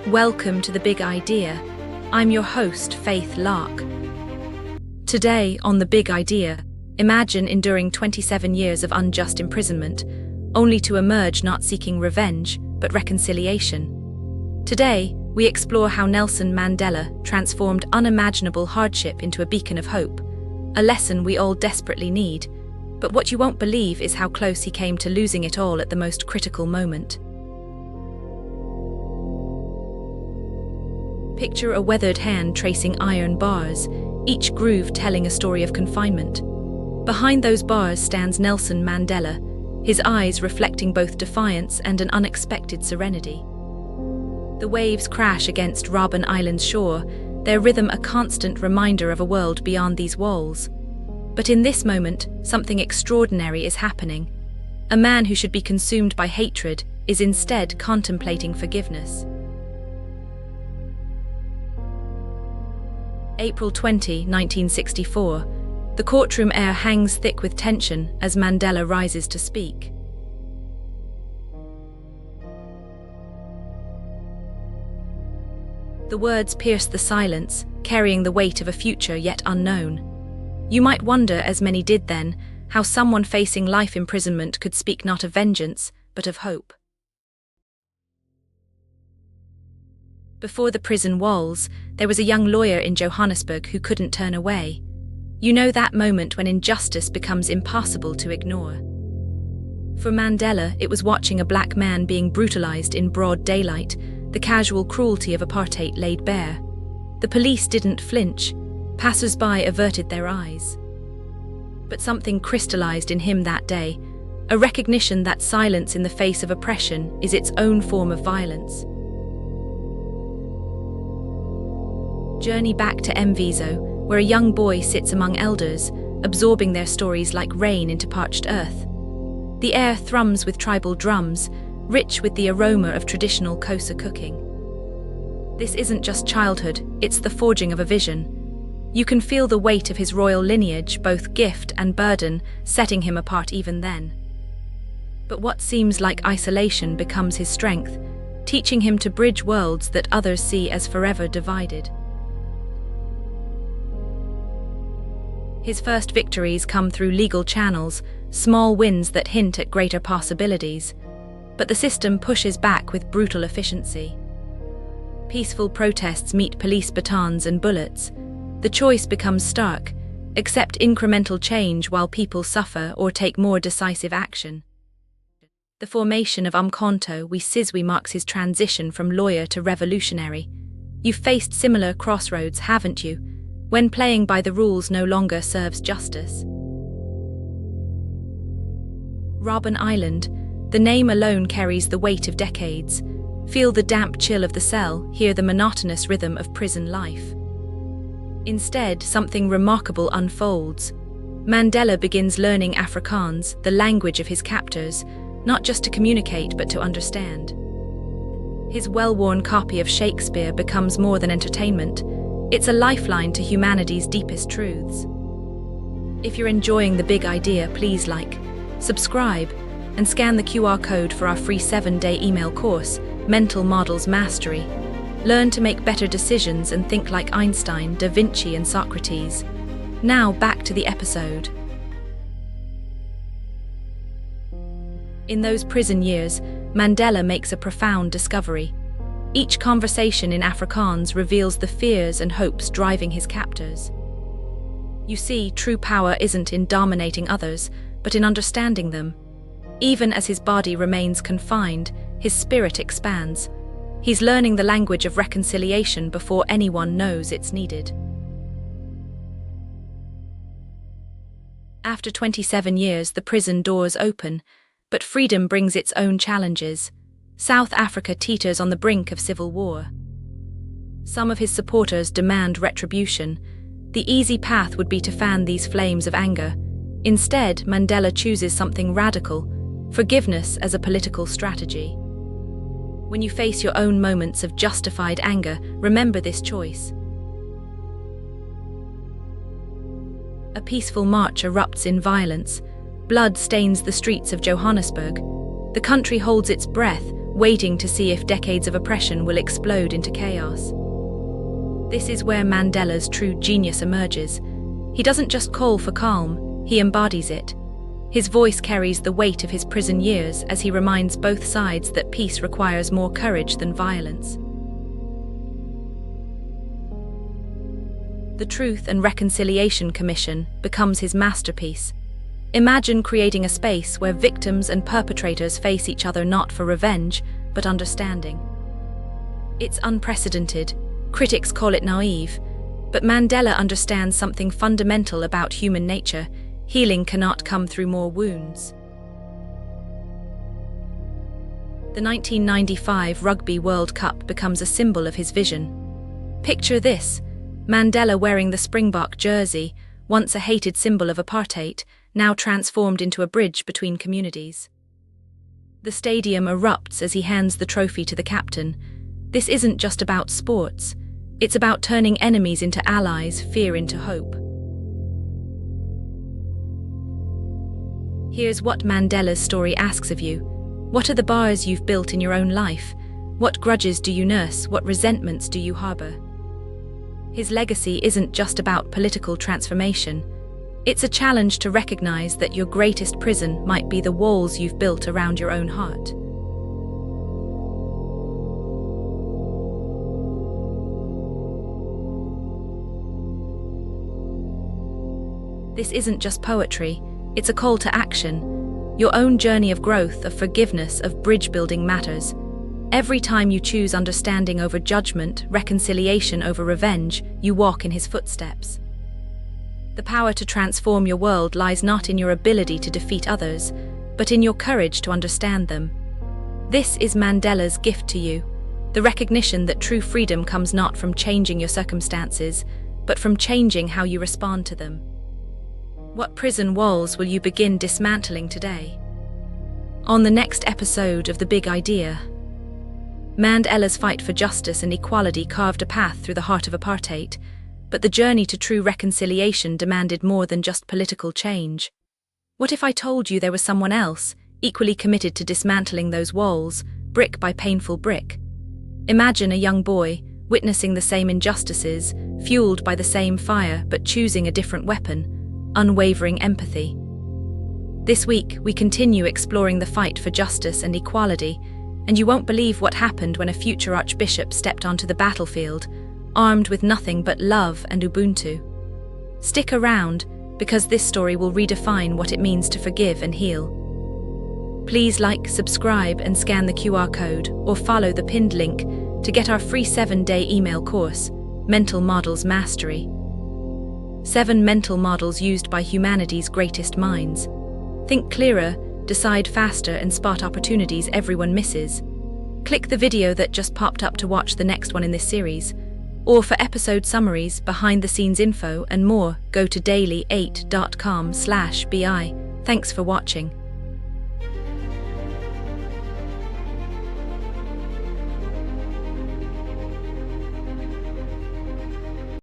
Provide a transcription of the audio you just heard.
Welcome to The Big Idea. I'm your host, Faith Lark. Today, on The Big Idea, imagine enduring 27 years of unjust imprisonment, only to emerge not seeking revenge, but reconciliation. Today, we explore how Nelson Mandela transformed unimaginable hardship into a beacon of hope, a lesson we all desperately need. But what you won't believe is how close he came to losing it all at the most critical moment. Picture a weathered hand tracing iron bars, each groove telling a story of confinement. Behind those bars stands Nelson Mandela, his eyes reflecting both defiance and an unexpected serenity. The waves crash against Robben Island's shore, their rhythm a constant reminder of a world beyond these walls. But in this moment, something extraordinary is happening. A man who should be consumed by hatred is instead contemplating forgiveness. April 20, 1964. The courtroom air hangs thick with tension as Mandela rises to speak. The words pierce the silence, carrying the weight of a future yet unknown. You might wonder, as many did then, how someone facing life imprisonment could speak not of vengeance, but of hope. Before the prison walls, there was a young lawyer in Johannesburg who couldn't turn away. You know that moment when injustice becomes impossible to ignore. For Mandela, it was watching a black man being brutalized in broad daylight, the casual cruelty of apartheid laid bare. The police didn't flinch. Passers-by averted their eyes. But something crystallized in him that day, a recognition that silence in the face of oppression is its own form of violence. Journey back to Mvizo, where a young boy sits among elders, absorbing their stories like rain into parched earth. The air thrums with tribal drums, rich with the aroma of traditional Xhosa cooking. This isn't just childhood, it's the forging of a vision. You can feel the weight of his royal lineage, both gift and burden, setting him apart even then. But what seems like isolation becomes his strength, teaching him to bridge worlds that others see as forever divided. His first victories come through legal channels, small wins that hint at greater possibilities. But the system pushes back with brutal efficiency. Peaceful protests meet police batons and bullets. The choice becomes stark: accept incremental change while people suffer or take more decisive action. The formation of Umkhonto we Sizwe marks his transition from lawyer to revolutionary. You've faced similar crossroads, haven't you? When playing by the rules no longer serves justice. Robben Island, the name alone carries the weight of decades. Feel the damp chill of the cell, hear the monotonous rhythm of prison life. Instead, something remarkable unfolds. Mandela begins learning Afrikaans, the language of his captors, not just to communicate but to understand. His well-worn copy of Shakespeare becomes more than entertainment. It's a lifeline to humanity's deepest truths. If you're enjoying The Big Idea, please like, subscribe, and scan the QR code for our free 7-day email course, Mental Models Mastery. Learn to make better decisions and think like Einstein, Da Vinci, and Socrates. Now back to the episode. In those prison years, Mandela makes a profound discovery. Each conversation in Afrikaans reveals the fears and hopes driving his captors. You see, true power isn't in dominating others, but in understanding them. Even as his body remains confined, his spirit expands. He's learning the language of reconciliation before anyone knows it's needed. After 27 years, the prison doors open, but freedom brings its own challenges. South Africa teeters on the brink of civil war. Some of his supporters demand retribution. The easy path would be to fan these flames of anger. Instead, Mandela chooses something radical: forgiveness as a political strategy. When you face your own moments of justified anger, remember this choice. A peaceful march erupts in violence. Blood stains the streets of Johannesburg. The country holds its breath, waiting to see if decades of oppression will explode into chaos. This is where Mandela's true genius emerges. He doesn't just call for calm, he embodies it. His voice carries the weight of his prison years as he reminds both sides that peace requires more courage than violence. The Truth and Reconciliation Commission becomes his masterpiece. Imagine creating a space where victims and perpetrators face each other not for revenge, but understanding. It's unprecedented. Critics call it naive, but Mandela understands something fundamental about human nature. Healing cannot come through more wounds. The 1995 Rugby World Cup becomes a symbol of his vision. Picture this: Mandela wearing the Springbok jersey, once a hated symbol of apartheid, now transformed into a bridge between communities. The stadium erupts as he hands the trophy to the captain. This isn't just about sports. It's about turning enemies into allies, fear into hope. Here's what Mandela's story asks of you. What are the bars you've built in your own life? What grudges do you nurse? What resentments do you harbor? His legacy isn't just about political transformation. It's a challenge to recognize that your greatest prison might be the walls you've built around your own heart. This isn't just poetry, it's a call to action. Your own journey of growth, of forgiveness, of bridge building matters. Every time you choose understanding over judgment, reconciliation over revenge, you walk in his footsteps. The power to transform your world lies not in your ability to defeat others, but in your courage to understand them. This is Mandela's gift to you, the recognition that true freedom comes not from changing your circumstances, but from changing how you respond to them. What prison walls will you begin dismantling today? On the next episode of The Big Idea, Mandela's fight for justice and equality carved a path through the heart of apartheid, but the journey to true reconciliation demanded more than just political change. What if I told you there was someone else, equally committed to dismantling those walls, brick by painful brick? Imagine a young boy, witnessing the same injustices, fueled by the same fire, but choosing a different weapon: unwavering empathy. This week, we continue exploring the fight for justice and equality, and you won't believe what happened when a future archbishop stepped onto the battlefield, armed with nothing but love and Ubuntu. Stick around, because this story will redefine what it means to forgive and heal. Please like, subscribe, and scan the QR code, or follow the pinned link to get our free 7-day email course, Mental Models Mastery. 7 mental models used by humanity's greatest minds. Think clearer, decide faster, and spot opportunities everyone misses. Click the video that just popped up to watch the next one in this series. Or for episode summaries, behind-the-scenes info, and more, go to daily8.com/bi. Thanks for watching.